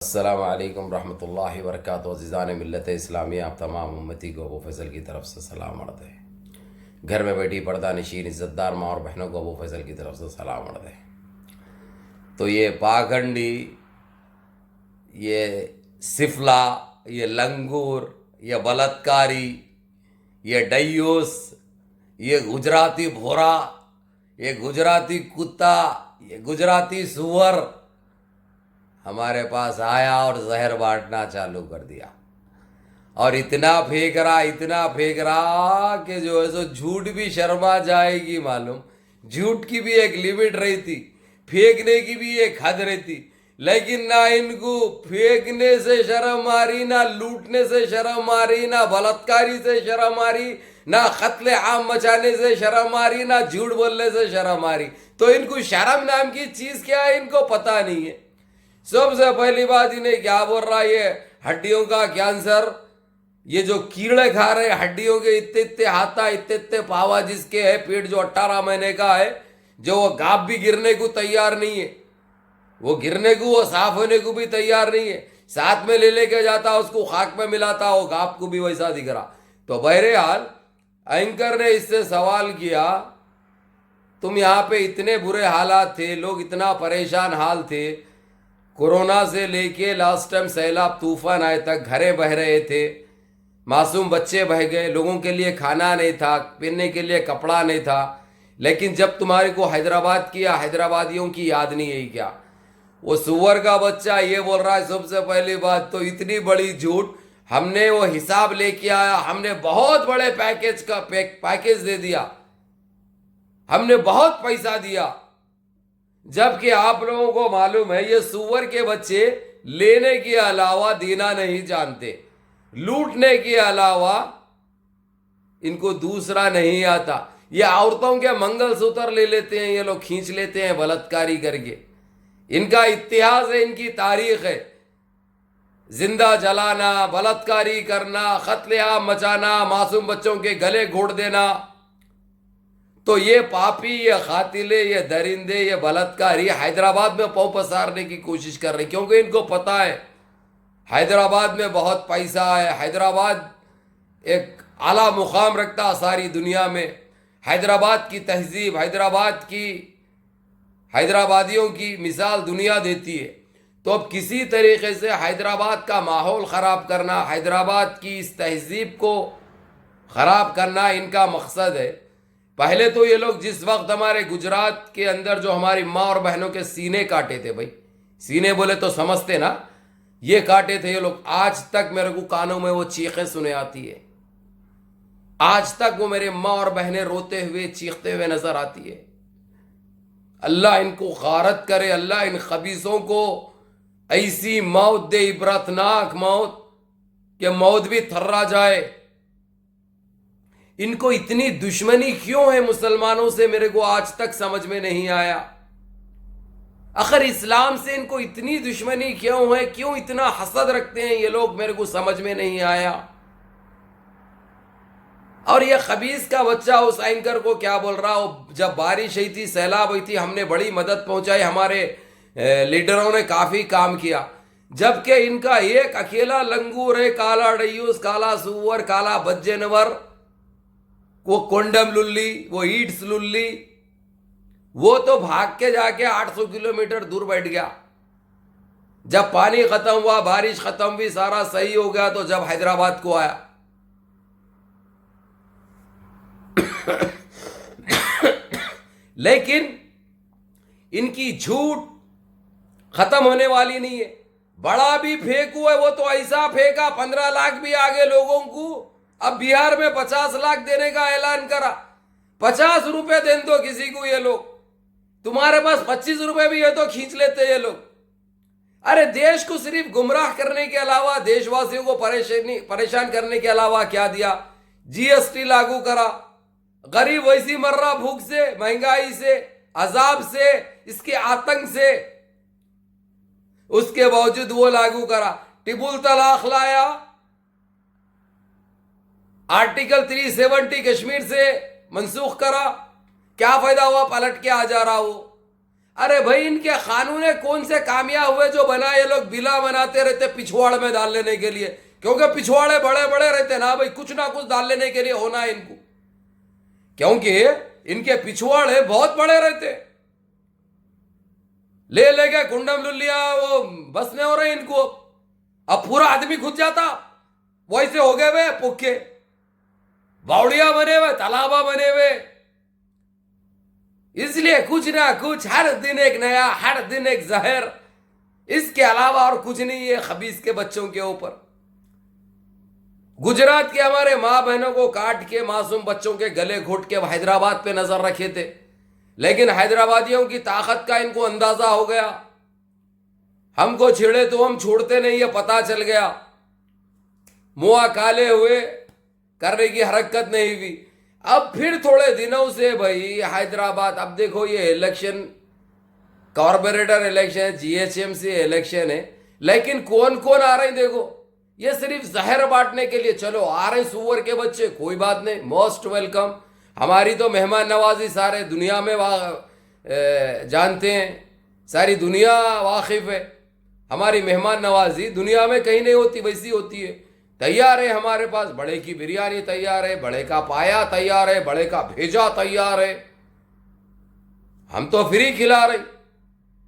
अस्सलाम वालेकुम रहमतुल्लाहि व बरकातुहू। अज़ीज़ान मिल्लत इस्लामिया, आप तमाम उम्मती को अबू फैसल की तरफ से सलाम अर्ज़ है। घर में बैठी पर्दा नशीन इज़्ज़तदार माँ और बहनों को अबू फैसल की तरफ से सलाम अर्ज़ है। तो ये पाखंडी, ये सिफला, ये लंगूर, ये बलात्कारी, ये डयूस, ये गुजराती भोरा, ये गुजराती कुत्ता, ये गुजराती सुअर हमारे पास आया और जहर बांटना चालू कर दिया। और इतना फेंक रहा कि जो है सो झूठ भी शर्मा जाएगी। मालूम, झूठ की भी एक लिमिट रहती, फेंकने की भी एक हद रहती, लेकिन ना इनको फेंकने से शर्म आ रही, ना लूटने से शर्म आ रही, ना बलात्कारी से शर्म आ रही, ना कत्ले आम मचाने से शर्म आ रही, ना झूठ बोलने से शर्म आ रही। तो इनको शर्म नाम की चीज क्या है इनको पता नहीं है। सबसे पहली बात इन्हें क्या बोल रहा है, ये हड्डियों का कैंसर, ये जो कीड़े खा रहे हड्डियों के, इतने इतने हाथा इतने इतने पावा जिसके है, पेट जो 18 महीने का है, जो वो गाप भी गिरने को तैयार नहीं है, वो गिरने को, वो साफ होने को भी तैयार नहीं है। साथ में ले लेके जाता, उसको खाक में मिलाता, वो गाप को भी वैसा दिख रहा। तो बहरहाल एंकर ने इससे सवाल किया, तुम यहाँ पे इतने बुरे हालात थे, लोग इतना परेशान हाल थे, कोरोना से लेके लास्ट टाइम सैलाब तूफान आए तक घरे बह रहे थे, मासूम बच्चे बह गए, लोगों के लिए खाना नहीं था, पहनने के लिए कपड़ा नहीं था। लेकिन जब तुम्हारे को हैदराबाद किया, हैदराबादियों की याद नहीं है क्या? वो सुअर का बच्चा ये बोल रहा है, सबसे पहली बात तो इतनी बड़ी झूठ, हमने वो हिसाब लेके आया, हमने बहुत बड़े पैकेज का पैकेज दे दिया, हमने बहुत पैसा दिया। जबकि आप लोगों को मालूम है ये सुअर के बच्चे लेने के अलावा देना नहीं जानते, लूटने के अलावा इनको दूसरा नहीं आता। ये औरतों के मंगलसूत्र ले लेते हैं, ये लोग खींच लेते हैं बलात्कारी करके। इनका इतिहास है, इनकी तारीख है, जिंदा जलाना, बलात्कारी करना, कत्लेआम मचाना, मासूम बच्चों के गले घोट देना। तो ये पापी, ये खातिले, ये दरिंदे, ये बलात्कारी हैदराबाद में पांव पसारने की कोशिश कर रहे, क्योंकि इनको पता है हैदराबाद में बहुत पैसा है, हैदराबाद एक आला मुकाम रखता सारी दुनिया में। हैदराबाद की तहजीब, हैदराबादियों की मिसाल दुनिया देती है। तो अब किसी तरीके से हैदराबाद का माहौल ख़राब करना, हैदराबाद की इस तहजीब को ख़राब करना इनका मकसद है। पहले तो ये लोग जिस वक्त हमारे गुजरात के अंदर जो हमारी माँ और बहनों के सीने काटे थे, भाई सीने बोले तो समझते ना, ये काटे थे ये लोग, आज तक मेरे को कानों में वो चीखें सुने आती है, आज तक वो मेरे माँ और बहनें रोते हुए चीखते हुए नजर आती है। अल्लाह इनको गारत करे, अल्लाह इन खबीसों को ऐसी मौत दे, इबरतनाक मौत, कि मौत भी थर्रा जाए। इनको इतनी दुश्मनी क्यों है मुसलमानों से, मेरे को आज तक समझ में नहीं आया। आखिर इस्लाम से इनको इतनी दुश्मनी क्यों है, क्यों इतना हसद रखते हैं ये लोग, मेरे को समझ में नहीं आया। और ये खबीस का बच्चा उस एंकर को क्या बोल रहा हो, जब बारिश हुई थी, सैलाब हुई थी, हमने बड़ी मदद पहुंचाई, हमारे लीडरों ने काफी काम किया। जबकि इनका एक अकेला लंगूर है, काला डयूस, काला सुअर, काला बदजनवर, वो कोंडम लुल्ली, वो ईट्स लुल्ली, वो तो भाग के जाके 800 किलोमीटर दूर बैठ गया। जब पानी खत्म हुआ, बारिश खत्म हुई, सारा सही हो गया, तो जब हैदराबाद को आया लेकिन इनकी झूठ खत्म होने वाली नहीं है। बड़ा भी फेंकू है, वो तो ऐसा फेंका 15 लाख भी आगे लोगों को। अब बिहार में 50 लाख देने का ऐलान करा, 50 रुपए दे दो किसी को, ये लोग तुम्हारे पास 25 रुपए भी है तो खींच लेते ये लोग। अरे देश को सिर्फ गुमराह करने के अलावा, देशवासियों को परेशान करने के अलावा क्या दिया? जीएसटी लागू करा, गरीब वैसी मर रहा भूख से, महंगाई से, अजाब से, इसके आतंक से, उसके बावजूद वो लागू करा। टिपुल तलाक लाया, आर्टिकल 370 कश्मीर से मंसूख करा, क्या फायदा हुआ? पलट के आ जा रहा वो। अरे भाई, इनके कानून कौन से कामयाब हुए जो बना, ये लोग बिला बनाते रहते पिछवाड़ में डाल लेने के लिए, क्योंकि पिछवाड़े बड़े बड़े रहते ना भाई, कुछ ना कुछ डाल लेने के लिए होना है इनको, क्योंकि इनके पिछवाड़े बहुत बड़े रहते। ले लेके कुंडम लुलिया वो बस में हो रहे इनको, अब पूरा आदमी खुद जाता, वैसे हो गए वे पुखे, बावड़िया बने हुए, तालाबा बने हुए। इसलिए कुछ ना कुछ हर दिन एक नया, हर दिन एक जहर, इसके अलावा और कुछ नहीं है खबीस के बच्चों के ऊपर। गुजरात के हमारे माँ बहनों को काट के मासूम बच्चों के गले घोट के हैदराबाद पे नजर रखे थे, लेकिन हैदराबादियों की ताकत का इनको अंदाजा हो गया। हमको छेड़े तो हम छोड़ते नहीं, ये पता चल गया। मुआ काले हुए, करने की हरकत नहीं हुई। अब फिर थोड़े दिनों से भाई हैदराबाद, अब देखो ये इलेक्शन, कॉर्पोरेटर इलेक्शन है, जीएचएमसी इलेक्शन है, लेकिन कौन कौन आ रहे हैं देखो। ये सिर्फ जहर बांटने के लिए, चलो आ रहे सुअर के बच्चे, कोई बात नहीं, मोस्ट वेलकम। हमारी तो मेहमान नवाजी सारे दुनिया में जानते हैं, सारी दुनिया वाकिफ है। हमारी मेहमान नवाजी दुनिया में कहीं नहीं होती, वैसी होती है। तैयार है हमारे पास, बड़े की बिरयानी तैयार है, बड़े का पाया तैयार है, बड़े का भेजा तैयार है। हम तो फ्री खिला रहे,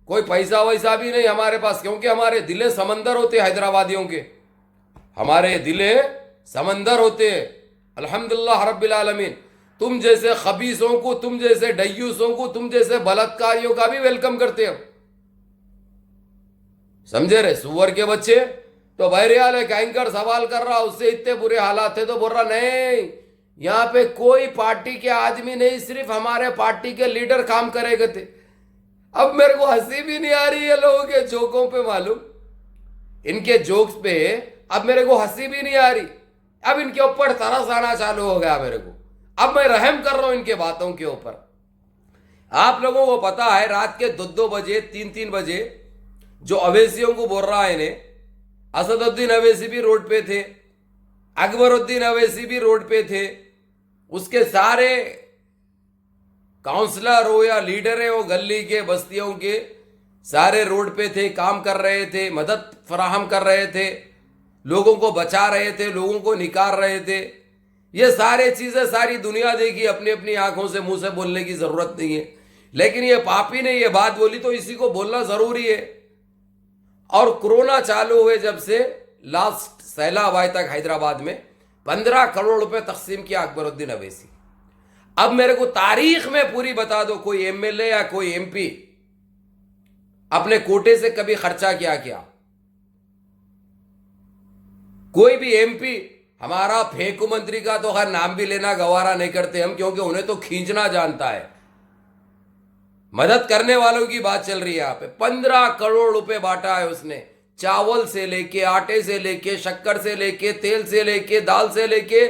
कोई पैसा वैसा भी नहीं हमारे पास, क्योंकि हमारे दिले समंदर होते हैदराबादियों के, हमारे दिले समंदर होते हैं। अल्हम्दुलिल्लाह रब्बिल आलमीन। तुम जैसे खबीसों को, तुम जैसे डयूसों को, तुम जैसे बलात्कारियों का भी वेलकम करते हो, समझे रे सुअर के बच्चे। तो बहरहाल एक एंकर सवाल कर रहा, उससे इतने बुरे हालात थे, तो बोल रहा नहीं, यहाँ पे कोई पार्टी के आदमी नहीं, सिर्फ हमारे पार्टी के लीडर काम करेगे थे। अब मेरे को हंसी भी नहीं आ रही है लोगों के जोकों पे, मालूम, इनके जोक्स पे अब मेरे को हंसी भी नहीं आ रही। अब इनके ऊपर तरस आना चालू हो गया मेरे को। अब मैं रहम कर रहा हूं इनके बातों के ऊपर। आप लोगों को पता है रात के 2-2 बजे, 3-3 बजे जो अवैसियों को बोल रहा है इन्हें, असदुद्दीन अवैसी भी रोड पे थे, अकबरुद्दीन अवैसी भी रोड पे थे, उसके सारे काउंसलर हो या लीडर है वो गली के बस्तियों के, सारे रोड पे थे, काम कर रहे थे, मदद फराहम कर रहे थे, लोगों को बचा रहे थे, लोगों को निकाल रहे थे। ये सारे चीजें सारी दुनिया देखी, अपनी अपनी आंखों से, मुंह से बोलने की जरूरत नहीं है, लेकिन ये पापी ने ये बात बोली तो इसी को बोलना जरूरी है। और कोरोना चालू हुए जब से लास्ट सैलाब आए तक हैदराबाद में 15 करोड़ रुपए तकसीम किया अकबरुद्दीन अवैसी। अब मेरे को तारीख में पूरी बता दो कोई एमएलए या कोई एमपी अपने कोटे से कभी खर्चा किया क्या? कोई भी एमपी, हमारा फेंकू मंत्री का तो हर नाम भी लेना गवारा नहीं करते हम, क्योंकि उन्हें तो खींचना जानता है। मदद करने वालों की बात चल रही है यहाँ पे। 15 करोड़ रुपए बांटा है उसने, चावल से लेके, आटे से लेके, शक्कर से लेके, तेल से लेके, दाल से लेके,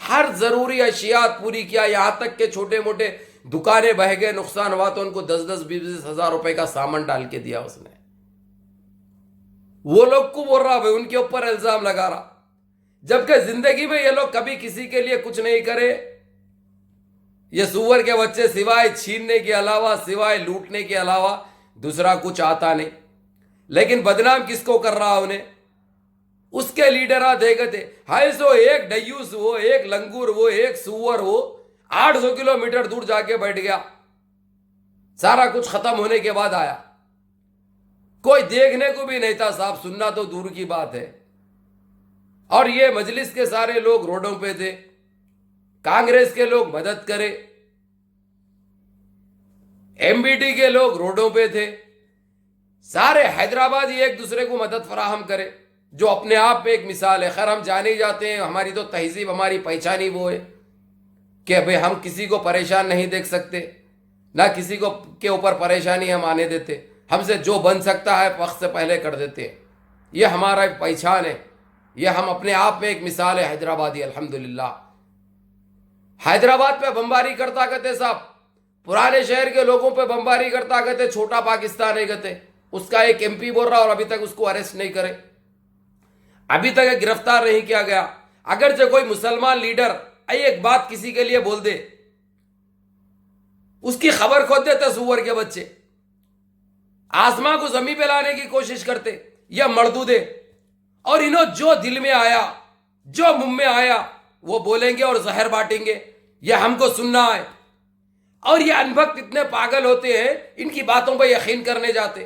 हर जरूरी अशियात पूरी किया। यहां तक के छोटे मोटे दुकानें बह गए, नुकसान हुआ तो उनको 10-10, 20-20 हजार रुपए का सामान डाल के दिया उसने। वो लोग को बोल रहा भाई, उनके ऊपर इल्जाम लगा रहा, जबकि जिंदगी में ये लोग कभी किसी के लिए कुछ नहीं करे। ये सुअर के बच्चे सिवाय छीनने के अलावा, सिवाय लूटने के अलावा दूसरा कुछ आता नहीं। लेकिन बदनाम किसको कर रहा उन्हें? उसके लीडर देखे थे, हाय सो एक डयूस वो, एक लंगूर वो, एक सुअर वो 800 किलोमीटर दूर जाके बैठ गया। सारा कुछ खत्म होने के बाद आया, कोई देखने को भी नहीं था साहब, सुनना तो दूर की बात है। और ये मजलिस के सारे लोग रोडों पे थे, कांग्रेस के लोग मदद करे, एमबीटी के लोग रोडों पे थे, सारे हैदराबादी एक दूसरे को मदद फराहम करे, जो अपने आप में एक मिसाल है। खैर हम जाने ही जाते हैं, हमारी तो तहजीब, हमारी पहचान ही वो है कि भाई हम किसी को परेशान नहीं देख सकते, ना किसी को के ऊपर परेशानी हम आने देते। हमसे जो बन सकता है वक्त से पहले कर देते हैं। ये हमारा एक पहचान है, ये हम अपने आप में एक मिसाल है हैदराबादी। अल्हम्दुलिल्लाह हैदराबाद पे बमबारी करता कहते साहब, पुराने शहर के लोगों पे बमबारी करता कहते छोटा पाकिस्तान है कहते। उसका एक एमपी बोल रहा और अभी तक उसको अरेस्ट नहीं करे, अभी तक गिरफ्तार नहीं किया गया। अगर जो कोई मुसलमान लीडर एक बात किसी के लिए बोल दे, उसकी खबर खोद देते सुअर के बच्चे। आसमां को जमीन पे लाने की कोशिश करते, या मर्दूदे। और इन्हों जो दिल में आया, जो मुंह में आया वो बोलेंगे और जहर बांटेंगे, यह हमको सुनना है। और ये अनभक्त इतने पागल होते हैं, इनकी बातों पर यकीन करने जाते,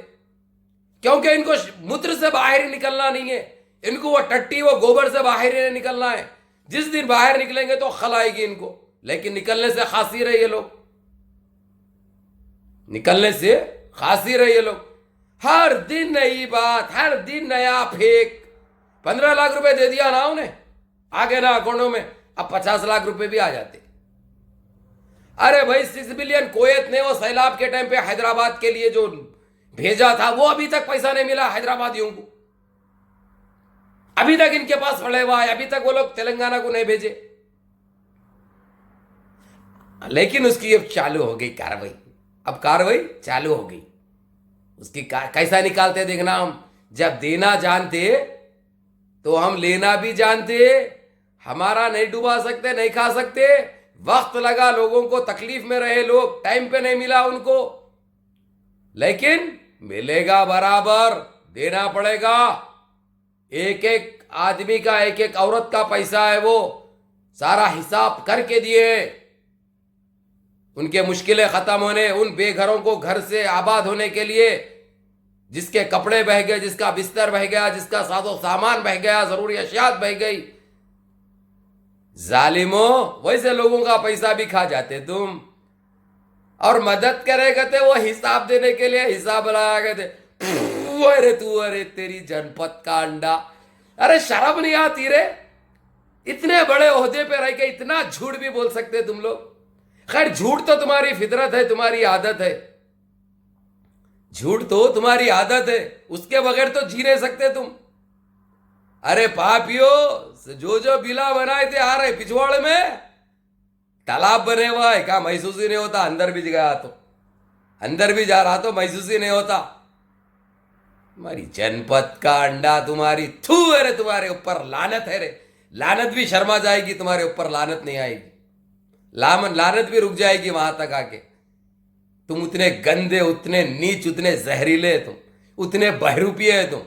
क्योंकि इनको मूत्र से बाहर ही निकलना नहीं है, इनको वो टट्टी वो गोबर से बाहर ही निकलना है। जिस दिन बाहर निकलेंगे तो खल आएगी इनको, लेकिन निकलने से खांसी रहे ये लोग, निकलने से खांसी रहे ये लोग। हर दिन नई बात, हर दिन नया फेक। 15 लाख रुपए दे दिया ना उन्हें, आगे ना अकाउंटों में, अब 50 लाख रुपए भी आ जाते। अरे भाई 6 बिलियन कुवैत ने वो सैलाब के टाइम पे हैदराबाद के लिए जो भेजा था, वो अभी तक पैसा नहीं मिला हैदराबादियों को, अभी तक इनके पास पड़े हुआ है, अभी तक वो लोग तेलंगाना को नहीं भेजे। लेकिन उसकी अब चालू हो गई कार्रवाई, अब कार्रवाई चालू हो गई। उसकी कैसा निकालते देखना। हम जब देना जानते तो हम लेना भी जानते। हमारा नहीं डुबा सकते, नहीं खा सकते। वक्त लगा, लोगों को तकलीफ में रहे लोग, टाइम पे नहीं मिला उनको, लेकिन मिलेगा बराबर, देना पड़ेगा। एक एक आदमी का, एक एक औरत का पैसा है, वो सारा हिसाब करके दिए। उनके मुश्किलें खत्म होने, उन बेघरों को घर से आबाद होने के लिए, जिसके कपड़े बह गए, जिसका बिस्तर बह गया, जिसका सादो सामान बह गया, जरूरी अशियात बह गई। जालिमो, वैसे लोगों का पैसा भी खा जाते तुम, और मदद करे कहते वो हिसाब देने के लिए हिसाब लगा कहते, अरे तू, अरे तेरी जनपद का अंडा। अरे शर्म नहीं आती रे? इतने बड़े ओहदे पे रह के इतना झूठ भी बोल सकते तुम लोग। खैर झूठ तो तुम्हारी फितरत है, तुम्हारी आदत है, झूठ तो तुम्हारी आदत है, उसके बगैर तो जी नहीं सकते तुम। अरे पापियो, जो बिला बनाए थे आ रहे पिछवाड़े में, तालाब बने हुआ है, क्या महसूस ही नहीं होता? अंदर भी गया तो, अंदर भी जा रहा तो महसूस ही नहीं होता। तुम्हारी जनपद का अंडा, तुम्हारी थू, अरे तुम्हारे ऊपर लानत है रे। लानत भी शर्मा जाएगी, तुम्हारे ऊपर लानत नहीं आएगी, लानत भी रुक जाएगी वहां तक आके। तुम उतने गंदे, उतने नीच, उतने जहरीले, तुम उतने बहरूपिये है तुम।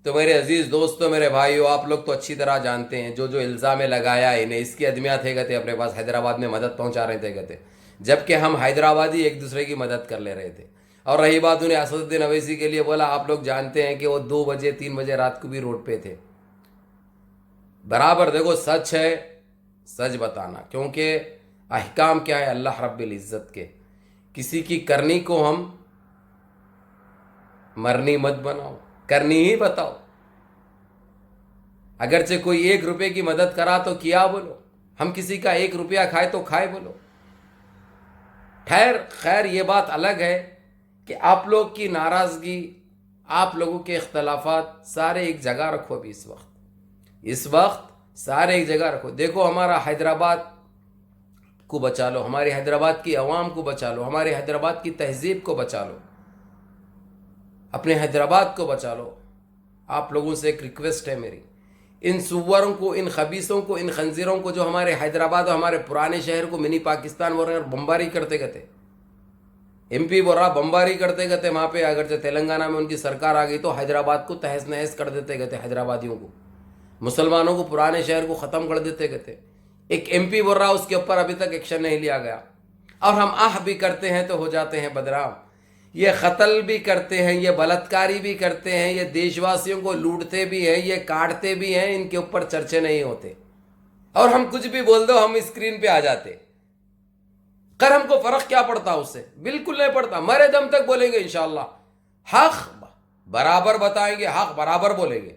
तो मेरे अजीज दोस्तों, मेरे भाइयों, आप लोग तो अच्छी तरह जानते हैं जो जो इल्ज़ाम लगाया इन्हें, इसकी अदमिया थे गए अपने पास, हैदराबाद में मदद पहुंचा रहे थे गए, जबकि हम हैदराबादी एक दूसरे की मदद कर ले रहे थे। और रही बात उन्हें असदुद्दीन अवैसी के लिए बोला, आप लोग जानते हैं कि वो 2 बजे 3 बजे रात को भी रोड पे थे। बराबर देखो, सच है, सच बताना, क्योंकि अहकाम क्या है अल्लाह रब्बिल इज़्ज़त के। किसी की करनी को हम मरनी मत बनाओ, करनी ही बताओ। अगरचे कोई 1 रुपये की मदद करा तो किया बोलो, हम किसी का 1 रुपया खाए तो खाए बोलो। खैर ये बात अलग है कि आप लोग की नाराज़गी, आप लोगों के इख्तलाफात सारे एक जगह रखो। अभी इस वक्त सारे एक जगह रखो। देखो, हमारा हैदराबाद को बचा लो, हमारे हैदराबाद की अवाम को बचा लो, हमारे हैदराबाद की तहजीब को बचा लो, अपने हैदराबाद को बचा लो। आप लोगों से एक रिक्वेस्ट है मेरी, इन सुवरों को, इन खबीसों को, इन खंजीरों को, जो हमारे हैदराबाद और हमारे पुराने शहर को मिनी पाकिस्तान बोल रहे हैं, बमबारी करते गए, MP बोल रहा बमबारी करते गए वहाँ पे। अगर तेलंगाना में उनकी सरकार आ गई तो हैदराबाद को तहस नहस कर देते गए, हैदराबादियों को, मुसलमानों को, पुराने शहर को ख़त्म कर देते गए। एक MP बोल रहा, उसके ऊपर अभी तक एक्शन नहीं लिया गया। और हम आह भी करते हैं तो हो जाते हैं बदनाम। ये कत्ल भी करते हैं, ये बलात्कारी भी करते हैं, ये देशवासियों को लूटते भी हैं, ये काटते भी हैं, इनके ऊपर चर्चे नहीं होते। और हम कुछ भी बोल दो, हम स्क्रीन पे आ जाते। कर हमको फर्क क्या पड़ता उससे? बिल्कुल नहीं पड़ता। मरे दम तक बोलेंगे इंशाअल्लाह, हक बराबर बताएंगे, हक बराबर बोलेंगे।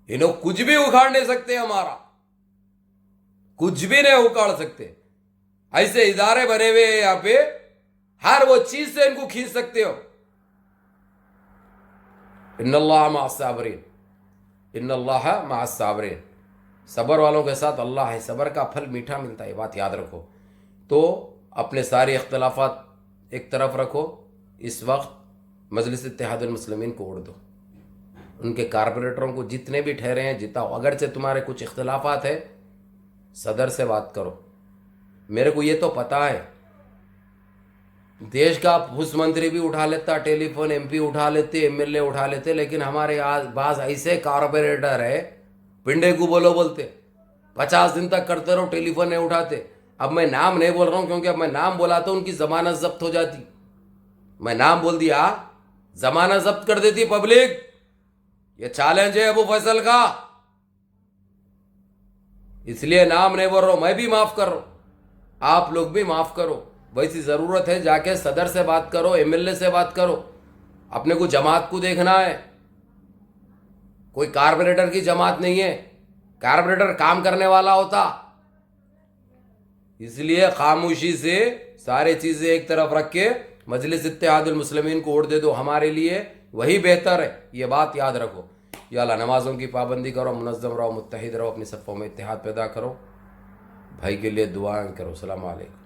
इन्हों कुछ भी उखाड़ नहीं सकते, हमारा कुछ भी नहीं उखाड़ सकते। ऐसे इदारे बने हुए हैं यहाँ पे, हर वो चीज से इनको खींच सकते हो। इन्नल्लाह मअस-साबिरीन, इन्नल्लाह मअस-साबिरीन, सबर वालों के साथ अल्लाह है, सबर का फल मीठा मिलता है, बात याद रखो। तो अपने सारे इख्तलाफात एक तरफ रखो। इस वक्त मजलिस इत्तेहादुल मुस्लिमीन को उड़ दो, उनके कारपोरेटरों को जितने भी ठहरे हैं जिताओ। अगरचे तुम्हारे कुछ इख्तलाफात है, सदर से बात करो। मेरे को ये तो पता है देश का उस मंत्री भी उठा लेता टेलीफोन, एमपी उठा लेते, एमएलए उठा लेते, लेकिन हमारे पास ऐसे कारपोरेटर है, पिंडे को बोलो बोलते, 50 दिन तक करते रहो, टेलीफोन नहीं उठाते। अब मैं नाम नहीं बोल रहा हूं, क्योंकि अब मैं नाम बोला तो उनकी जमानत जब्त हो जाती। मैं नाम बोल दिया, जमानत जब्त कर देती पब्लिक। ये चैलेंज है अबू फैसल का, इसलिए नाम नहीं बोल रहा हूं। मैं भी माफ कर रहा हूं, आप लोग भी माफ करो। वैसी जरूरत है, जाके सदर से बात करो, एमएलए से बात करो। अपने को जमात को देखना है, कोई कारपोरेटर की जमात नहीं है। कारपोरेटर काम करने वाला होता, इसलिए खामोशी से सारी चीजें एक तरफ रख के मजलिस इत्तेहादुल मुस्लिमीन को वोट दे दो, हमारे लिए वही बेहतर है। ये बात याद रखो। या अल्लाह, नमाजों की पाबंदी करो, मुनज़्ज़म रहो, मुत्तहिद रहो, अपनी सफ़ों में इत्तेहाद पैदा करो, भाई के लिए दुआएं करो। सलाम अलैकुम।